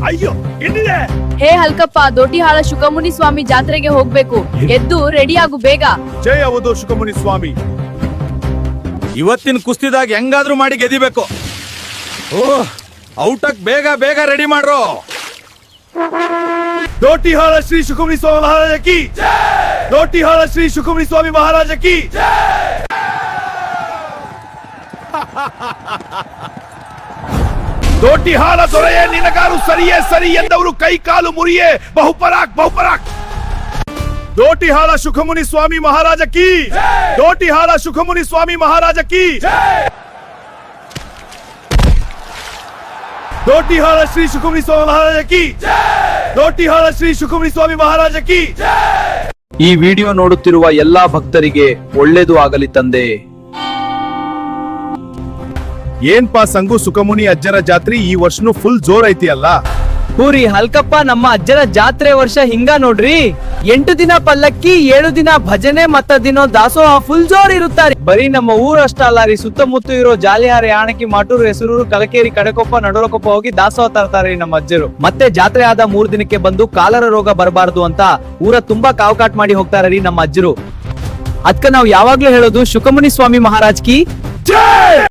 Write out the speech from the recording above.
ಅಯ್ಯೋ ಎಲ್ಲಿದೆ? ಹೇ ಹಲ್ಕಪ್ಪ, ದೋಟಿಹಾಳ ಶುಕಮುನಿ ಸ್ವಾಮಿ ಜಾತ್ರೆಗೆ ಹೋಗ್ಬೇಕು. ಎದ್ದು ರೆಡಿ ಆಗು ಬೇಗ. ಜಯ ಅವಧೂತ ಶುಕಮುನಿ ಸ್ವಾಮಿ. ಇವತ್ತಿನ ಕುಸ್ತಿದಾಗ ಹೆಂಗಾದ್ರೂ ಮಾಡಿ ಗೆದಿಬೇಕು. ಓಹ್, ಔಟಕ್ ಬೇಗ ಬೇಗ ರೆಡಿ ಮಾಡ್ರು. ದೋಟಿಹಾಳ ಶ್ರೀ ಶುಕಮುನಿ ಸ್ವಾಮಿ ಮಹಾರಾಜ ಕಿ ಜೈ. ದೋಟಿಹಾಳ ಶ್ರೀ ಶುಕಮುನಿ ಸ್ವಾಮಿ ಮಹಾರಾಜ ಕಿ ಜೈ. ದೋಟಿಹಾಳ ದೊರೆಯೇ ನಿನಗಾರು ಸರಿಯೇ ಸರಿ ಎಂದವರು ಕೈ ಕಾಲು ಮುರಿಯೇ ಬಹುಪರಾಕ್ ಬಹುಪರಾಕ್. ದೋಟಿಹಾಳ ಶುಕಮುನಿ ಸ್ವಾಮಿ ಮಹಾರಾಜ ಕಿ ಜೈ. ದೋಟಿಹಾಳ ಶುಕಮುನಿ ಸ್ವಾಮಿ ಮಹಾರಾಜ ಕಿ ಜೈ. ದೋಟಿಹಾಳ ಶ್ರೀ ಶುಕಮುನಿ ಸ್ವಾಮಿ ಮಹಾರಾಜ ಕಿ ಜೈ. ದೋಟಿಹಾಳ ಶ್ರೀ ಶುಕಮುನಿ ಸ್ವಾಮಿ ಮಹಾರಾಜ ಕಿ ಜೈ. ಈ ವಿಡಿಯೋ ನೋಡುತ್ತಿರುವ ಎಲ್ಲಾ ಭಕ್ತರಿಗೆ ಒಳ್ಳೆಯದು ಆಗಲಿ ತಂದೆ. ಏನ್ಪಾ ಸಂಗು, ಸುಖಮುನಿ ಅಜ್ಜರ ಜಾತ್ರೆ ಈ ವರ್ಷನು ಫುಲ್ ಜೋರ್ ಐತಿ ಅಲ್ಲ? ಪೂರಿ ಹಲ್ಕಪ್ಪ, ನಮ್ಮ ಅಜ್ಜರ ಜಾತ್ರೆ ವರ್ಷ ಹಿಂಗ ನೋಡ್ರಿ. 8 ದಿನ ಪಲ್ಲಕ್ಕಿ, 7 ದಿನ ಭಜನೆ ಮತ್ತ ದಿನ ದಾಸೋಹ ಫುಲ್ ಜೋರ್ ಇರುತ್ತಾರೆ. ಬರೀ ನಮ್ಮ ಊರಷ್ಟ ಅಲ್ಲ ರೀ, ಸುತ್ತಮುತ್ತ ಇರೋ ಜಾಲಿಹಾರ, ಯಾಣಕಿ, ಮಾಟೂರು, ಹೆಸರೂರು, ಕಲಕೇರಿ, ಕಡೆಕೊಪ್ಪ, ನಡೋಲಕೊಪ್ಪ ಹೋಗಿ ದಾಸೋಹ ತರ್ತಾರೆ ನಮ್ಮ ಅಜ್ಜರು. ಮತ್ತೆ ಜಾತ್ರೆ ಆದ 3 ದಿನಕ್ಕೆ ಬಂದು ಕಾಲರ ರೋಗ ಬರಬಾರ್ದು ಅಂತ ಊರ ತುಂಬಾ ಕಾವುಕಾಟ್ ಮಾಡಿ ಹೋಗ್ತಾರ ರೀ ನಮ್ಮ ಅಜ್ಜರು. ಅದ್ಕ ನಾವ್ ಯಾವಾಗ್ಲೂ ಹೇಳೋದು ಶುಕಮುನಿ ಸ್ವಾಮಿ ಮಹಾರಾಜ್ ಕಿ